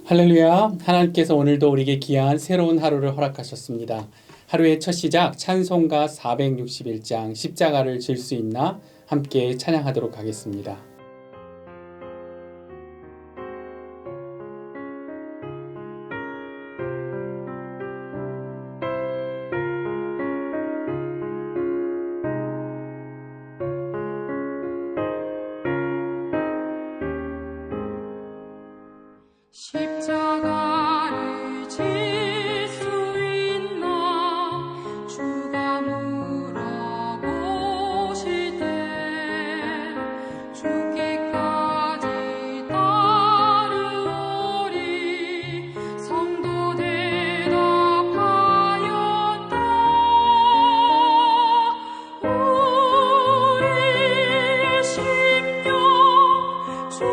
할렐루야. 하나님께서 오늘도 우리에게 귀한 새로운 하루를 허락하셨습니다. 하루의 첫 시작 찬송가 461장 십자가를 질 수 있나 함께 찬양하도록 하겠습니다. 십자가를 질 수 있나 주가 물어보실 때 죽기까지 따르오리 성도 대답하였다. 우리의 심령 주의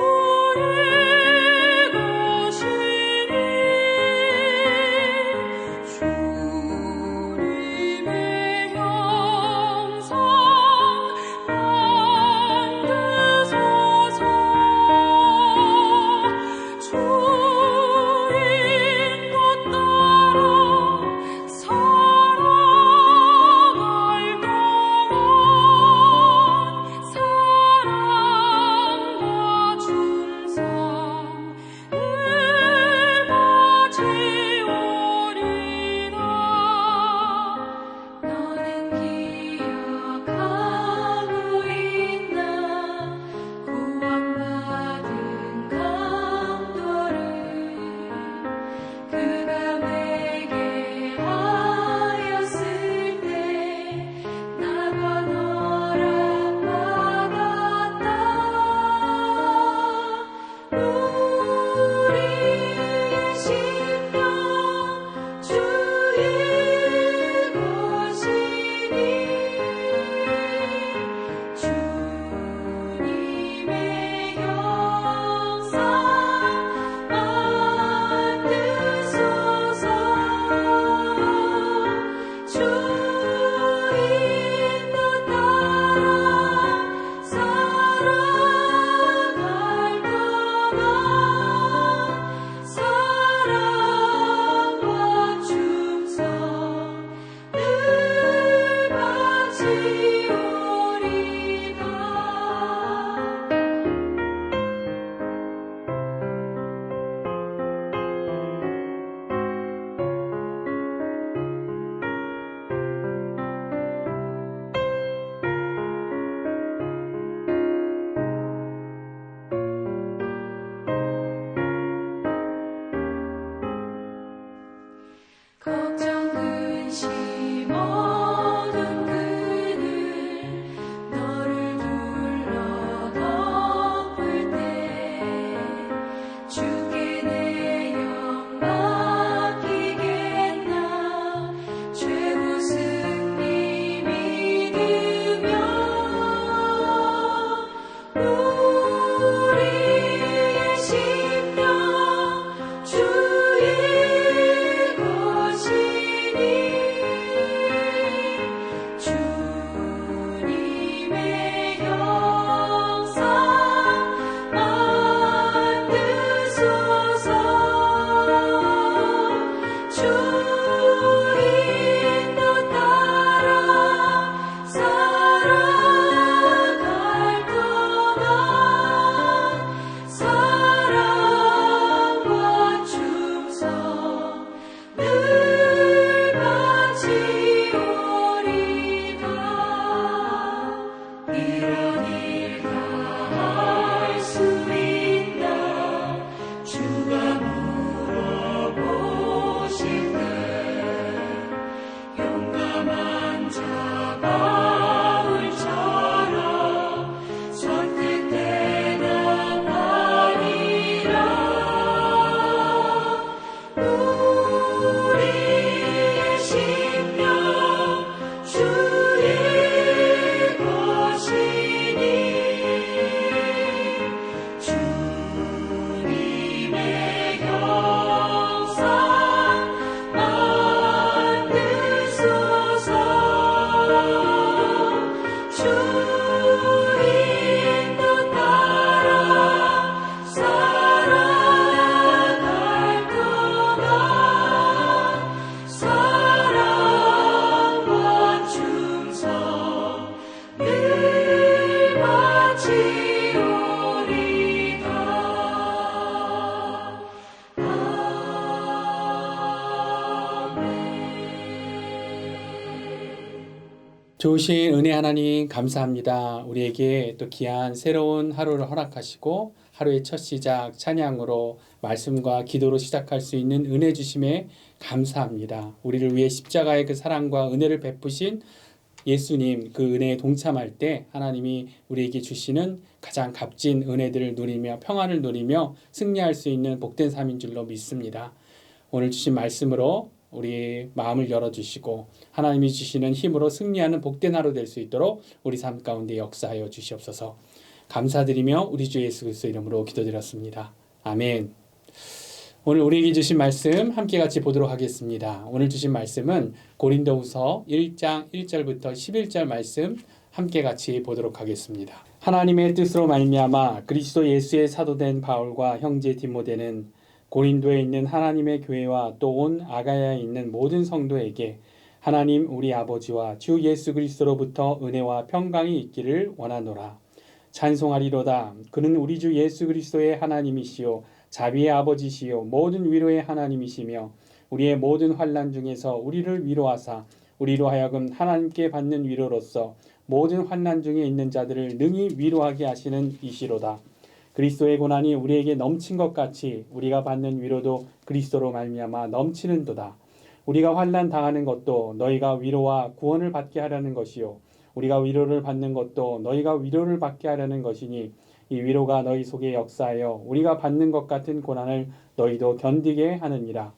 것이 좋으신 은혜 하나님 감사합니다. 우리에게 또 귀한 새로운 하루를 허락하시고 하루의 첫 시작 찬양으로 말씀과 기도로 시작할 수 있는 은혜 주심에 감사합니다. 우리를 위해 십자가의 그 사랑과 은혜를 베푸신 예수님 그 은혜에 동참할 때 하나님이 우리에게 주시는 가장 값진 은혜들을 누리며 평안을 누리며 승리할 수 있는 복된 삶인 줄로 믿습니다. 오늘 주신 말씀으로 우리 마음을 열어주시고 하나님이 주시는 힘으로 승리하는 복된 하루 될 수 있도록 우리 삶 가운데 역사하여 주시옵소서. 감사드리며 우리 주 예수 그리스도 이름으로 기도드렸습니다. 아멘. 오늘 우리에게 주신 말씀 함께 같이 보도록 하겠습니다. 오늘 주신 말씀은 고린도후서 1장 1절부터 11절 말씀 함께 같이 보도록 하겠습니다. 하나님의 뜻으로 말미암아 그리스도 예수의 사도된 바울과 형제 디모데는 고린도에 있는 하나님의 교회와 또 온 아가야에 있는 모든 성도에게 하나님 우리 아버지와 주 예수 그리스도로부터 은혜와 평강이 있기를 원하노라. 찬송하리로다. 그는 우리 주 예수 그리스도의 하나님이시요 자비의 아버지시요 모든 위로의 하나님이시며 우리의 모든 환난 중에서 우리를 위로하사 우리로 하여금 하나님께 받는 위로로서 모든 환난 중에 있는 자들을 능히 위로하게 하시는 이시로다. 그리스도의 고난이 우리에게 넘친 것 같이 우리가 받는 위로도 그리스도로 말미암아 넘치는도다. 우리가 환난 당하는 것도 너희가 위로와 구원을 받게 하려는 것이요 우리가 위로를 받는 것도 너희가 위로를 받게 하려는 것이니 이 위로가 너희 속에 역사하여 우리가 받는 것 같은 고난을 너희도 견디게 하느니라.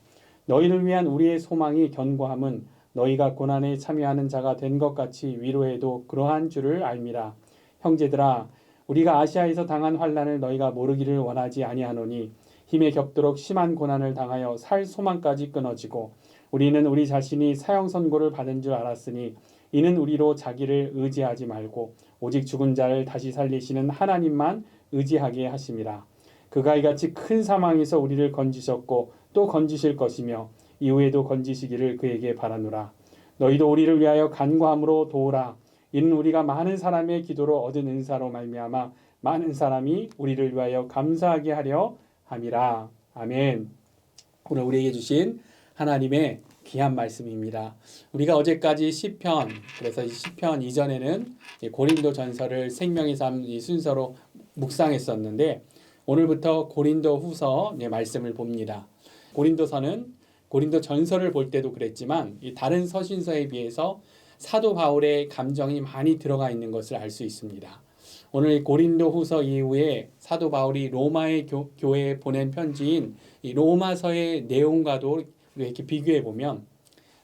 너희를 위한 우리의 소망이 견고함은 너희가 고난에 참여하는 자가 된 것 같이 위로에도 그러한 줄을 알미라. 형제들아 우리가 아시아에서 당한 환난을 너희가 모르기를 원하지 아니하노니 힘에 겹도록 심한 고난을 당하여 살 소망까지 끊어지고 우리는 우리 자신이 사형 선고를 받은 줄 알았으니 이는 우리로 자기를 의지하지 말고 오직 죽은 자를 다시 살리시는 하나님만 의지하게 하심이라. 그가 이같이 큰 사망에서 우리를 건지셨고 또 건지실 것이며 이후에도 건지시기를 그에게 바라노라. 너희도 우리를 위하여 간구함으로 도우라. 이는 우리가 많은 사람의 기도로 얻은 은사로 말미암아 많은 사람이 우리를 위하여 감사하게 하려 함이라. 아멘. 오늘 우리에게 주신 하나님의 귀한 말씀입니다. 우리가 어제까지 시편, 그래서 이 시편 이전에는 고린도 전서를 생명의 삶 이 순서로 묵상했었는데 오늘부터 고린도 후서 말씀을 봅니다. 고린도서는 고린도 전서를 볼 때도 그랬지만 이 다른 서신서에 비해서 사도 바울의 감정이 많이 들어가 있는 것을 알 수 있습니다. 오늘 고린도 후서 이후에 사도 바울이 로마의 교회에 보낸 편지인 이 로마서의 내용과도 이렇게 비교해 보면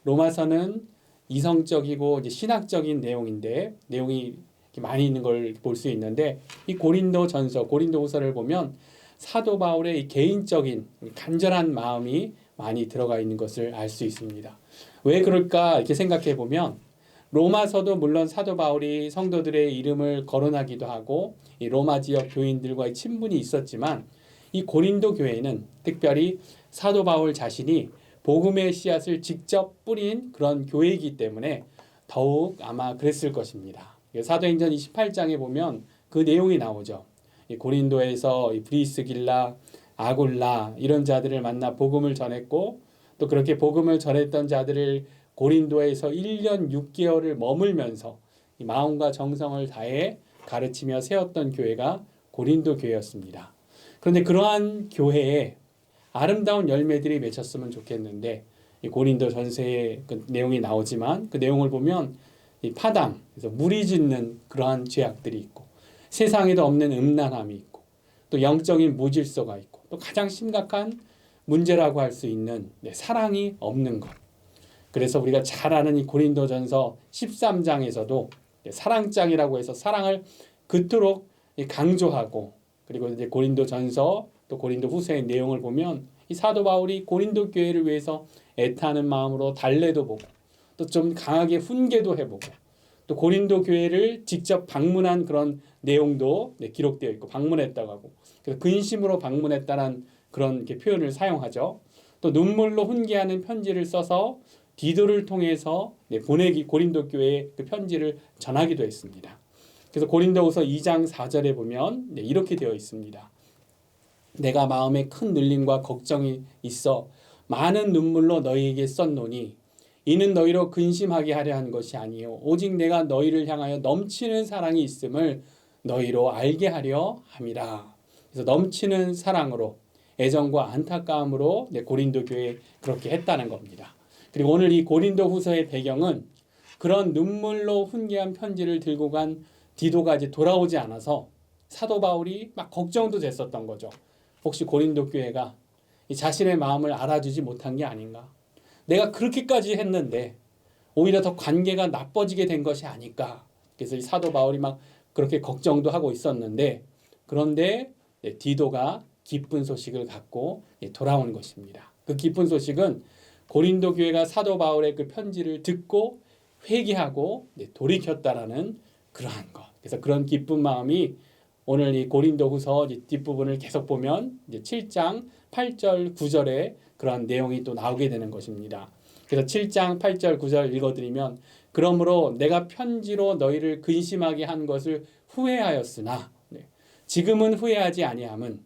로마서는 이성적이고 이제 신학적인 내용인데 내용이 많이 있는 걸 볼 수 있는데 이 고린도 전서, 고린도 후서를 보면 사도 바울의 이 개인적인 간절한 마음이 많이 들어가 있는 것을 알 수 있습니다. 왜 그럴까 이렇게 생각해 보면 로마서도 물론 사도 바울이 성도들의 이름을 거론하기도 하고 이 로마 지역 교인들과의 친분이 있었지만 이 고린도 교회는 특별히 사도 바울 자신이 복음의 씨앗을 직접 뿌린 그런 교회이기 때문에 더욱 아마 그랬을 것입니다. 사도행전 28장에 보면 그 내용이 나오죠. 이 고린도에서 이 브리스길라, 아굴라 이런 자들을 만나 복음을 전했고 또 그렇게 복음을 전했던 자들을 고린도에서 1년 6개월을 머물면서 이 마음과 정성을 다해 가르치며 세웠던 교회가 고린도 교회였습니다. 그런데 그러한 교회에 아름다운 열매들이 맺혔으면 좋겠는데 이 고린도 전서의 그 내용이 나오지만 그 내용을 보면 이 파당, 그래서 무리짓는 그러한 죄악들이 있고 세상에도 없는 음란함이 있고 또 영적인 무질서가 있고 또 가장 심각한 문제라고 할 수 있는 사랑이 없는 것. 그래서 우리가 잘 아는 이 고린도전서 13장에서도 사랑장이라고 해서 사랑을 그토록 강조하고 그리고 이제 고린도전서 또 고린도 후서의 내용을 보면 이 사도 바울이 고린도 교회를 위해서 애타는 마음으로 달래도 보고 또 좀 강하게 훈계도 해보고 또 고린도 교회를 직접 방문한 그런 내용도 기록되어 있고 방문했다고 하고 그래서 근심으로 방문했다는 그런 표현을 사용하죠. 또 눈물로 훈계하는 편지를 써서 디도를 통해서 보내기 고린도 교회에 그 편지를 전하기도 했습니다. 그래서 고린도후서 2장 4절에 보면 이렇게 되어 있습니다. 내가 마음에 큰 눌림과 걱정이 있어 많은 눈물로 너희에게 썼노니 이는 너희로 근심하게 하려 한 것이 아니요 오직 내가 너희를 향하여 넘치는 사랑이 있음을 너희로 알게 하려 함이라. 그래서 넘치는 사랑으로 애정과 안타까움으로 고린도 교회에 그렇게 했다는 겁니다. 그리고 오늘 이 고린도 후서의 배경은 그런 눈물로 훈계한 편지를 들고 간 디도가 이제 돌아오지 않아서 사도 바울이 막 걱정도 됐었던 거죠. 혹시 고린도 교회가 자신의 마음을 알아주지 못한 게 아닌가? 내가 그렇게까지 했는데 오히려 더 관계가 나빠지게 된 것이 아닐까? 그래서 이 사도 바울이 막 그렇게 걱정도 하고 있었는데 그런데 디도가 기쁜 소식을 갖고 돌아오는 것입니다. 그 기쁜 소식은 고린도 교회가 사도 바울의 그 편지를 듣고 회개하고 돌이켰다라는 그러한 것. 그래서 그런 기쁜 마음이 오늘 이 고린도후서 뒷부분을 계속 보면 이제 7장 8절 9절에 그런 내용이 또 나오게 되는 것입니다. 그래서 7장 8절 9절 읽어드리면 그러므로 내가 편지로 너희를 근심하게 한 것을 후회하였으나 지금은 후회하지 아니함은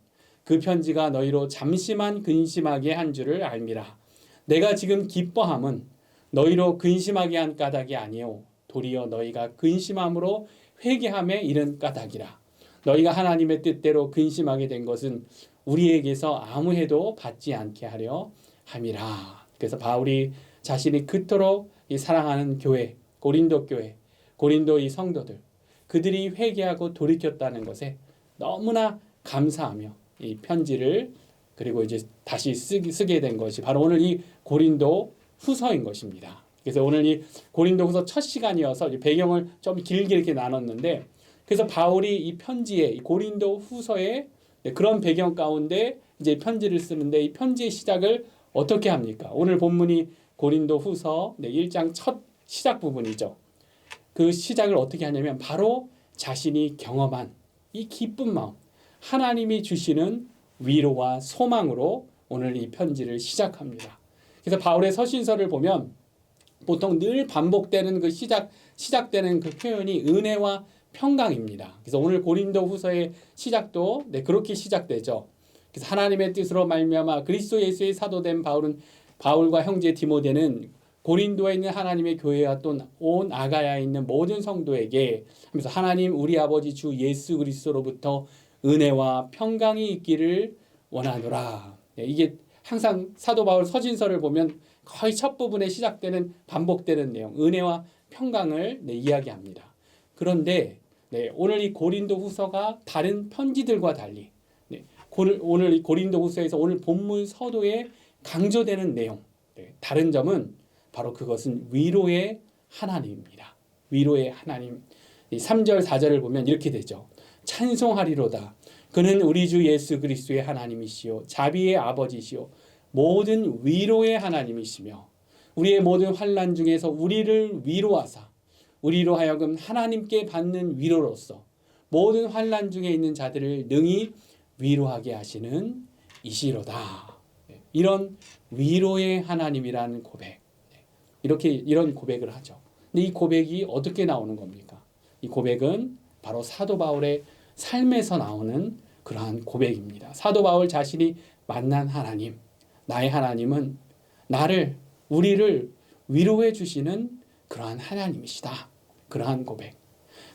그 편지가 너희로 잠시만 근심하게 한 줄을 알미라. 내가 지금 기뻐함은 너희로 근심하게 한 까닭이 아니요 도리어 너희가 근심함으로 회개함에 이른 까닭이라. 너희가 하나님의 뜻대로 근심하게 된 것은 우리에게서 아무 해도 받지 않게 하려 함이라. 그래서 바울이 자신이 그토록 이 사랑하는 교회, 고린도 교회, 고린도 이 성도들, 그들이 회개하고 돌이켰다는 것에 너무나 감사하며 이 편지를 그리고 이제 다시 쓰게 된 것이 바로 오늘 이 고린도 후서인 것입니다. 그래서 오늘 이 고린도 후서 첫 시간이어서 배경을 좀 길게 이렇게 나눴는데 그래서 바울이 이 편지에 이 고린도 후서에 그런 배경 가운데 이제 편지를 쓰는데 이 편지의 시작을 어떻게 합니까? 오늘 본문이 고린도 후서 1장 첫 시작 부분이죠. 그 시작을 어떻게 하냐면 바로 자신이 경험한 이 기쁜 마음, 하나님이 주시는 위로와 소망으로 오늘 이 편지를 시작합니다. 그래서 바울의 서신서를 보면 보통 늘 반복되는 그 시작되는 그 표현이 은혜와 평강입니다. 그래서 오늘 고린도 후서의 시작도 그렇게 시작되죠. 그래서 하나님의 뜻으로 말미암아 그리스도 예수의 사도된 바울과 형제 디모데는 고린도에 있는 하나님의 교회와 또 온 아가야에 있는 모든 성도에게 하면서 하나님 우리 아버지 주 예수 그리스도로부터 은혜와 평강이 있기를 원하노라. 이게 항상 사도 바울 서신서를 보면 거의 첫 부분에 시작되는 반복되는 내용, 은혜와 평강을 이야기합니다. 그런데 오늘 이 고린도 후서가 다른 편지들과 달리 오늘 이 고린도 후서에서 오늘 본문 서도에 강조되는 내용, 다른 점은 바로 그것은 위로의 하나님입니다. 위로의 하나님. 3절 4절을 보면 이렇게 되죠. 찬송하리로다. 그는 우리 주 예수 그리스도의 하나님이시요 자비의 아버지시요 모든 위로의 하나님이시며 우리의 모든 환난 중에서 우리를 위로하사 우리로 하여금 하나님께 받는 위로로서 모든 환난 중에 있는 자들을 능히 위로하게 하시는 이시로다. 이런 위로의 하나님이라는 고백. 이런 고백을 하죠. 근데 이 고백이 어떻게 나오는 겁니까? 이 고백은 바로 사도 바울의 삶에서 나오는 그러한 고백입니다. 사도 바울 자신이 만난 하나님, 나의 하나님은 우리를 위로해 주시는 그러한 하나님이시다. 그러한 고백.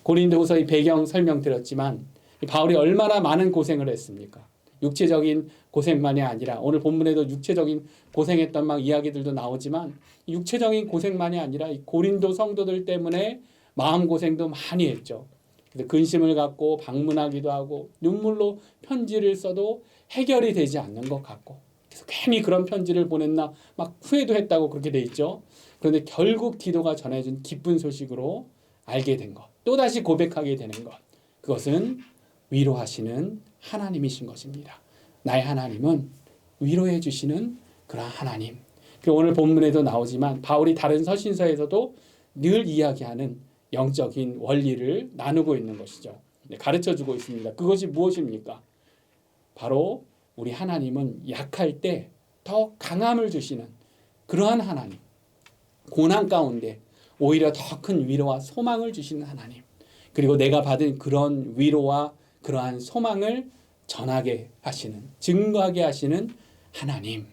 고린도후서의 배경 설명드렸지만 바울이 얼마나 많은 고생을 했습니까? 육체적인 고생만이 아니라 오늘 본문에도 육체적인 고생했던 막 이야기들도 나오지만 육체적인 고생만이 아니라 이 고린도 성도들 때문에 마음고생도 많이 했죠. 그래서 근심을 갖고 방문하기도 하고 눈물로 편지를 써도 해결이 되지 않는 것 같고 그래서 괜히 그런 편지를 보냈나 막 후회도 했다고 그렇게 돼 있죠. 그런데 결국 디도가 전해준 기쁜 소식으로 알게 된 것, 또다시 고백하게 되는 것, 그것은 위로하시는 하나님이신 것입니다. 나의 하나님은 위로해 주시는 그런 하나님. 오늘 본문에도 나오지만 바울이 다른 서신서에서도 늘 이야기하는 영적인 원리를 나누고 있는 것이죠. 가르쳐주고 있습니다. 그것이 무엇입니까? 바로 우리 하나님은 약할 때 더 강함을 주시는 그러한 하나님. 고난 가운데 오히려 더 큰 위로와 소망을 주시는 하나님. 그리고 내가 받은 그런 위로와 그러한 소망을 전하게 하시는, 증거하게 하시는 하나님.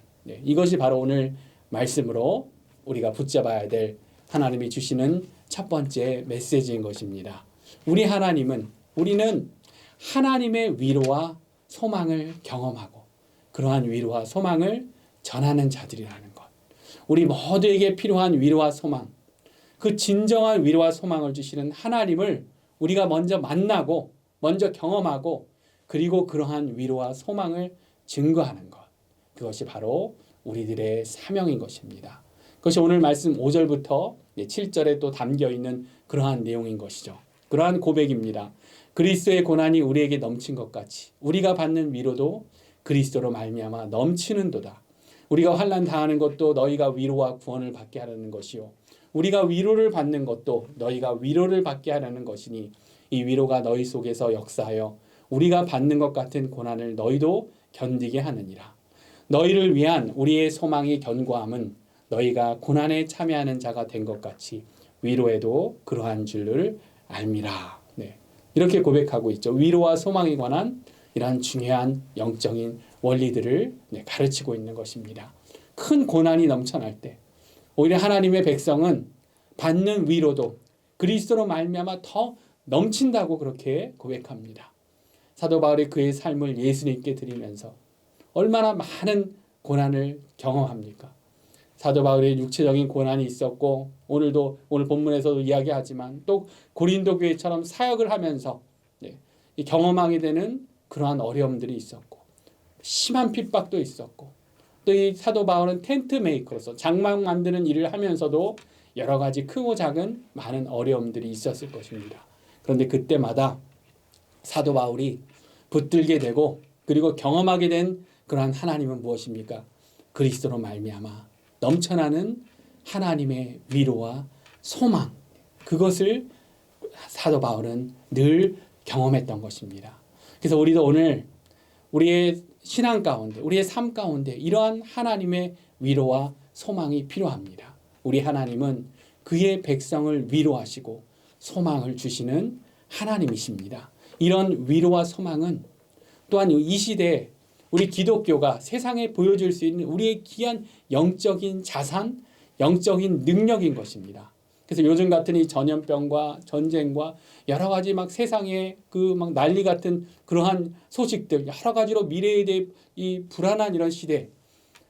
이것이 바로 오늘 말씀으로 우리가 붙잡아야 될 하나님이 주시는 첫 번째 메시지인 것입니다. 우리는 하나님의 위로와 소망을 경험하고 그러한 위로와 소망을 전하는 자들이라는 것. 우리 모두에게 필요한 위로와 소망, 그 진정한 위로와 소망을 주시는 하나님을 우리가 먼저 만나고 먼저 경험하고 그리고 그러한 위로와 소망을 증거하는 것. 그것이 바로 우리들의 사명인 것입니다. 그것이 오늘 말씀 5절부터 7절에 또 담겨 있는 그러한 내용인 것이죠. 그러한 고백입니다. 그리스도의 고난이 우리에게 넘친 것 같이 우리가 받는 위로도 그리스도로 말미암아 넘치는도다. 우리가 환난 당하는 것도 너희가 위로와 구원을 받게 하려는 것이요 우리가 위로를 받는 것도 너희가 위로를 받게 하려는 것이니 이 위로가 너희 속에서 역사하여 우리가 받는 것 같은 고난을 너희도 견디게 하느니라. 너희를 위한 우리의 소망이 견고함은 너희가 고난에 참여하는 자가 된 것 같이 위로에도 그러한 줄을 알미라. 네. 이렇게 고백하고 있죠. 위로와 소망에 관한 이러한 중요한 영적인 원리들을 가르치고 있는 것입니다. 큰 고난이 넘쳐날 때 오히려 하나님의 백성은 받는 위로도 그리스도로 말미암아 더 넘친다고 그렇게 고백합니다. 사도 바울이 그의 삶을 예수님께 드리면서 얼마나 많은 고난을 경험합니까? 사도 바울의 육체적인 고난이 있었고 오늘 본문에서도 이야기하지만 또 고린도 교회처럼 사역을 하면서 경험하게 되는 그러한 어려움들이 있었고 심한 핍박도 있었고 또 이 사도 바울은 텐트 메이커로서 장막 만드는 일을 하면서도 여러 가지 크고 작은 많은 어려움들이 있었을 것입니다. 그런데 그때마다 사도 바울이 붙들게 되고 그리고 경험하게 된 그러한 하나님은 무엇입니까? 그리스도로 말미암아 넘쳐나는 하나님의 위로와 소망, 그것을 사도 바울은 늘 경험했던 것입니다. 그래서 우리도 오늘 우리의 신앙 가운데, 우리의 삶 가운데 이러한 하나님의 위로와 소망이 필요합니다. 우리 하나님은 그의 백성을 위로하시고 소망을 주시는 하나님이십니다. 이런 위로와 소망은 또한 이 시대에 우리 기독교가 세상에 보여줄 수 있는 우리의 귀한 영적인 자산, 영적인 능력인 것입니다. 그래서 요즘 같은 이 전염병과 전쟁과 여러 가지 막 세상에 그 막 난리 같은 그러한 소식들, 여러 가지로 미래에 대해 이 불안한 이런 시대.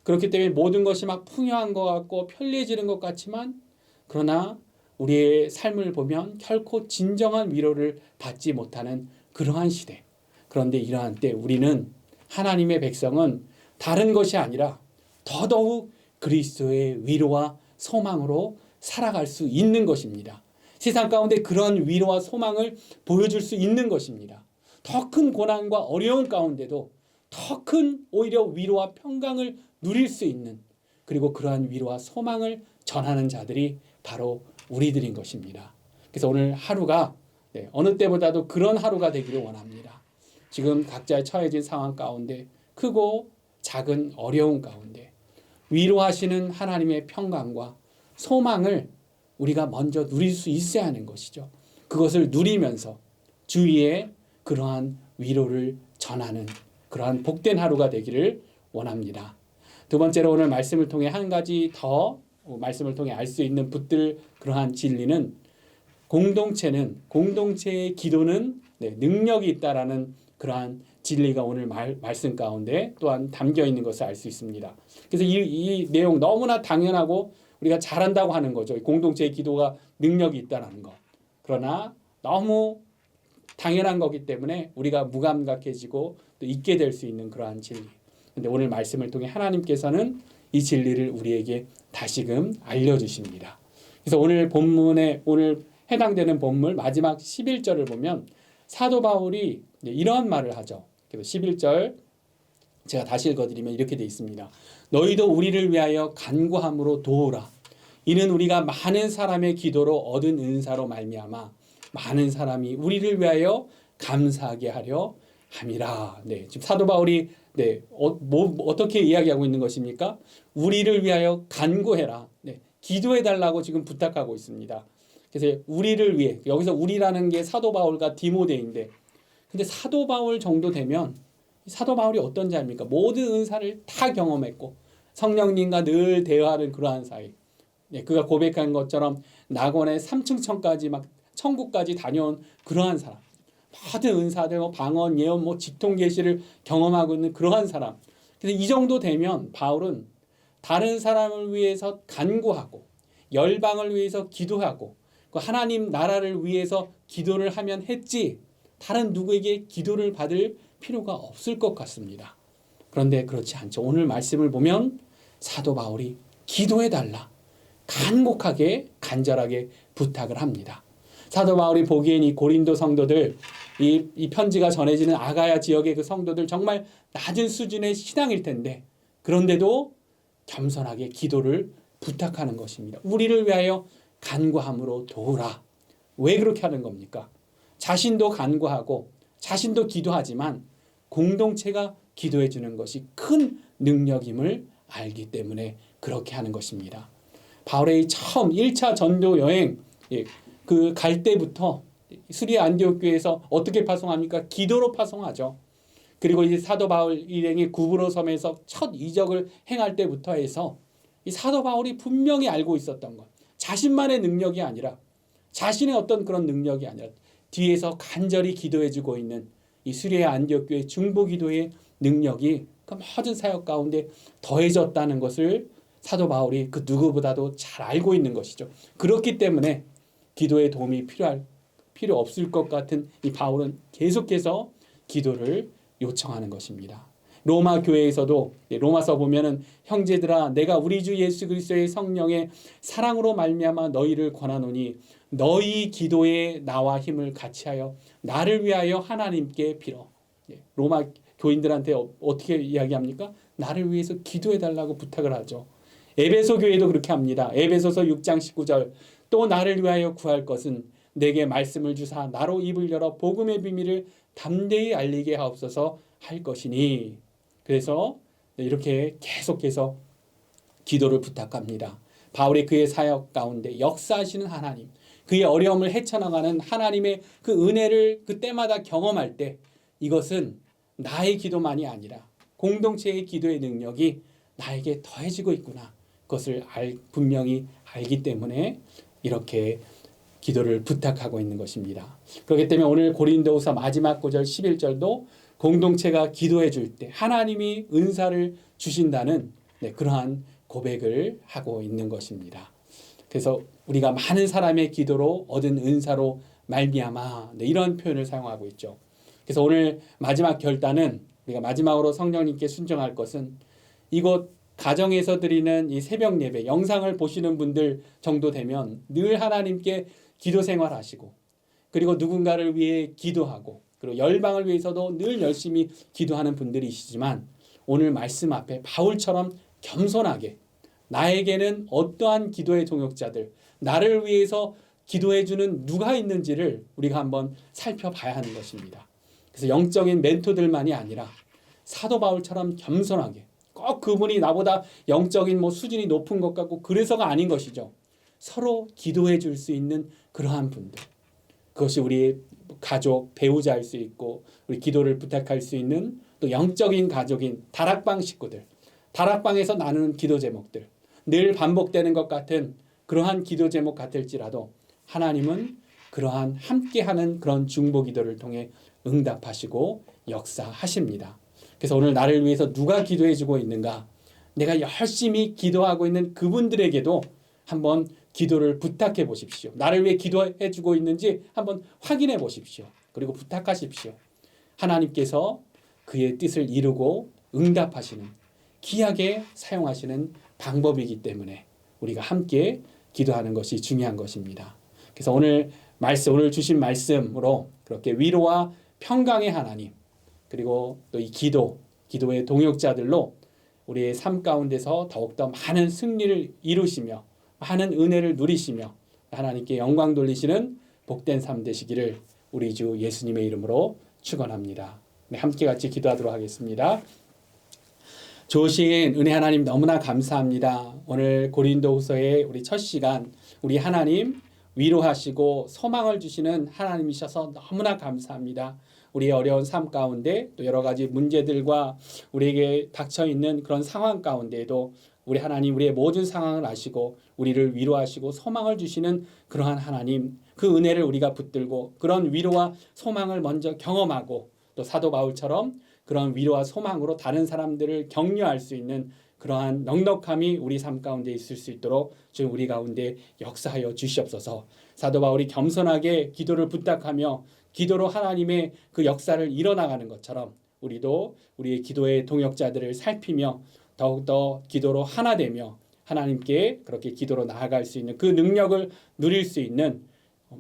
그렇기 때문에 모든 것이 막 풍요한 것 같고 편리해지는 것 같지만 그러나 우리의 삶을 보면 결코 진정한 위로를 받지 못하는 그러한 시대. 그런데 이러한 때 우리는 하나님의 백성은 다른 것이 아니라 더더욱 그리스도의 위로와 소망으로 살아갈 수 있는 것입니다. 세상 가운데 그런 위로와 소망을 보여줄 수 있는 것입니다. 더 큰 고난과 어려움 가운데도 더 큰 오히려 위로와 평강을 누릴 수 있는 그리고 그러한 위로와 소망을 전하는 자들이 바로 우리들인 것입니다. 그래서 오늘 하루가 어느 때보다도 그런 하루가 되기를 원합니다. 지금 각자의 처해진 상황 가운데 크고 작은 어려움 가운데 위로하시는 하나님의 평강과 소망을 우리가 먼저 누릴 수 있어야 하는 것이죠. 그것을 누리면서 주위에 그러한 위로를 전하는 그러한 복된 하루가 되기를 원합니다. 두 번째로 오늘 말씀을 통해 한 가지 더 말씀을 통해 알 수 있는 붙들 그러한 진리는 공동체의 기도는 능력이 있다라는 그러한 진리가 오늘 말씀 가운데 또한 담겨 있는 것을 알 수 있습니다. 그래서 이 내용 너무나 당연하고 우리가 잘한다고 하는 거죠. 공동체의 기도가 능력이 있다는 것. 그러나 너무 당연한 거기 때문에 우리가 무감각해지고 또 잊게 될 수 있는 그러한 진리. 그런데 오늘 말씀을 통해 하나님께서는 이 진리를 우리에게 다시금 알려주십니다. 그래서 오늘 본문에 오늘 해당되는 본문 마지막 11절을 보면 사도 바울이 이러한 말을 하죠. 그래서 11절 제가 다시 읽어드리면 이렇게 되어 있습니다. 너희도 우리를 위하여 간구함으로 도우라. 이는 우리가 많은 사람의 기도로 얻은 은사로 말미암아 많은 사람이 우리를 위하여 감사하게 하려 함이라. 지금 사도 바울이 어떻게 이야기하고 있는 것입니까? 우리를 위하여 간구해라. 기도해달라고 지금 부탁하고 있습니다. 그래서 우리를 위해 여기서 우리라는 게 사도 바울과 디모데인데 근데 사도 바울 정도 되면 사도 바울이 어떤 자입니까? 모든 은사를 다 경험했고 성령님과 늘 대화하는 그러한 사이. 그가 고백한 것처럼 낙원의 삼층천까지 막 천국까지 다녀온 그러한 사람, 모든 은사들, 방언, 예언, 직통 계시를 경험하고 있는 그러한 사람. 그래서 이 정도 되면 바울은 다른 사람을 위해서 간구하고 열방을 위해서 기도하고 그 하나님 나라를 위해서 기도를 하면 했지 다른 누구에게 기도를 받을 필요가 없을 것 같습니다. 그런데 그렇지 않죠. 오늘 말씀을 보면 사도 바울이 기도해달라 간곡하게 간절하게 부탁을 합니다. 사도 바울이 보기엔 이 고린도 성도들, 이 편지가 전해지는 아가야 지역의 그 성도들 정말 낮은 수준의 신앙일 텐데 그런데도 겸손하게 기도를 부탁하는 것입니다. 우리를 위하여 간구함으로 도우라. 왜 그렇게 하는 겁니까? 자신도 간구하고 자신도 기도하지만 공동체가 기도해 주는 것이 큰 능력임을 알기 때문에 그렇게 하는 것입니다. 바울의 처음 1차 전도 여행 그 갈 때부터 수리아 안디옥 교회에서 어떻게 파송합니까? 기도로 파송하죠. 그리고 이제 사도 바울 일행이 구브로 섬에서 첫 이적을 행할 때부터 해서 이 사도 바울이 분명히 알고 있었던 것, 자신만의 능력이 아니라 자신의 어떤 그런 능력이 아니라 뒤에서 간절히 기도해주고 있는 이 수리아 안디옥 교회 중보 기도의 능력이 그 모든 사역 가운데 더해졌다는 것을 사도 바울이 그 누구보다도 잘 알고 있는 것이죠. 그렇기 때문에 기도의 도움이 필요 없을 것 같은 이 바울은 계속해서 기도를 요청하는 것입니다. 로마 교회에서도 로마서 보면은 형제들아 내가 우리 주 예수 그리스도의 성령의 사랑으로 말미암아 너희를 권하노니 너희 기도에 나와 힘을 같이하여 나를 위하여 하나님께 빌어. 로마 교인들한테 어떻게 이야기합니까? 나를 위해서 기도해 달라고 부탁을 하죠. 에베소 교회도 그렇게 합니다. 에베소서 6장 19절 또 나를 위하여 구할 것은 내게 말씀을 주사 나로 입을 열어 복음의 비밀을 담대히 알리게 하옵소서 할 것이니. 그래서 이렇게 계속해서 기도를 부탁합니다. 바울이 그의 사역 가운데 역사하시는 하나님, 그의 어려움을 헤쳐나가는 하나님의 그 은혜를 그때마다 경험할 때 이것은 나의 기도만이 아니라 공동체의 기도의 능력이 나에게 더해지고 있구나. 그것을 분명히 알기 때문에 이렇게 기도를 부탁하고 있는 것입니다. 그렇기 때문에 오늘 고린도후서 마지막 구절 11절도 공동체가 기도해 줄 때 하나님이 은사를 주신다는 그러한 고백을 하고 있는 것입니다. 그래서 우리가 많은 사람의 기도로 얻은 은사로 말미암아 이런 표현을 사용하고 있죠. 그래서 오늘 마지막 결단은 우리가 마지막으로 성령님께 순종할 것은 이곳 가정에서 드리는 이 새벽 예배 영상을 보시는 분들 정도 되면 늘 하나님께 기도 생활하시고 그리고 누군가를 위해 기도하고 그리고 열방을 위해서도 늘 열심히 기도하는 분들이시지만 오늘 말씀 앞에 바울처럼 겸손하게 나에게는 어떠한 기도의 동역자들, 나를 위해서 기도해주는 누가 있는지를 우리가 한번 살펴봐야 하는 것입니다. 그래서 영적인 멘토들만이 아니라 사도 바울처럼 겸손하게 꼭 그분이 나보다 영적인 수준이 높은 것 같고 그래서가 아닌 것이죠. 서로 기도해 줄 수 있는 그러한 분들. 그것이 우리의 가족, 배우자일 수 있고 우리 기도를 부탁할 수 있는 또 영적인 가족인 다락방 식구들. 다락방에서 나누는 기도 제목들. 늘 반복되는 것 같은 그러한 기도 제목 같을지라도 하나님은 그러한 함께하는 그런 중보 기도를 통해 응답하시고 역사하십니다. 그래서 오늘 나를 위해서 누가 기도해주고 있는가? 내가 열심히 기도하고 있는 그분들에게도 한번 기도를 부탁해 보십시오. 나를 위해 기도해주고 있는지 한번 확인해 보십시오. 그리고 부탁하십시오. 하나님께서 그의 뜻을 이루고 응답하시는 귀하게 사용하시는 방법이기 때문에 우리가 함께 기도하는 것이 중요한 것입니다. 그래서 오늘 주신 말씀으로 그렇게 위로와 평강의 하나님 그리고 또 이 기도의 동역자들로 우리의 삶 가운데서 더욱더 많은 승리를 이루시며 많은 은혜를 누리시며 하나님께 영광 돌리시는 복된 삶 되시기를 우리 주 예수님의 이름으로 축원합니다. 함께 같이 기도하도록 하겠습니다. 좋으신 은혜 하나님 너무나 감사합니다. 오늘 고린도후서의 우리 첫 시간 우리 하나님 위로하시고 소망을 주시는 하나님이셔서 너무나 감사합니다. 우리의 어려운 삶 가운데 또 여러 가지 문제들과 우리에게 닥쳐있는 그런 상황 가운데에도 우리 하나님 우리의 모든 상황을 아시고 우리를 위로하시고 소망을 주시는 그러한 하나님, 그 은혜를 우리가 붙들고 그런 위로와 소망을 먼저 경험하고 또 사도 바울처럼 그런 위로와 소망으로 다른 사람들을 격려할 수 있는 그러한 넉넉함이 우리 삶 가운데 있을 수 있도록 주님 우리 가운데 역사하여 주시옵소서. 사도 바울이 겸손하게 기도를 부탁하며 기도로 하나님의 그 역사를 이뤄나가는 것처럼 우리도 우리의 기도의 동역자들을 살피며 더욱더 기도로 하나 되며 하나님께 그렇게 기도로 나아갈 수 있는 그 능력을 누릴 수 있는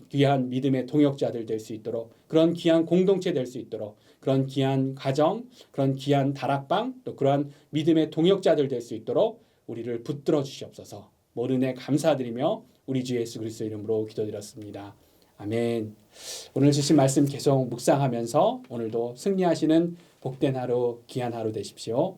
귀한 믿음의 동역자들 될 수 있도록, 그런 귀한 공동체 될 수 있도록, 그런 귀한 가정, 그런 귀한 다락방, 또 그러한 믿음의 동역자들 될 수 있도록 우리를 붙들어 주시옵소서. 모든 애 감사드리며 우리 주 예수 그리스도 이름으로 기도드렸습니다. 아멘. 오늘 주신 말씀 계속 묵상하면서 오늘도 승리하시는 복된 하루, 귀한 하루 되십시오.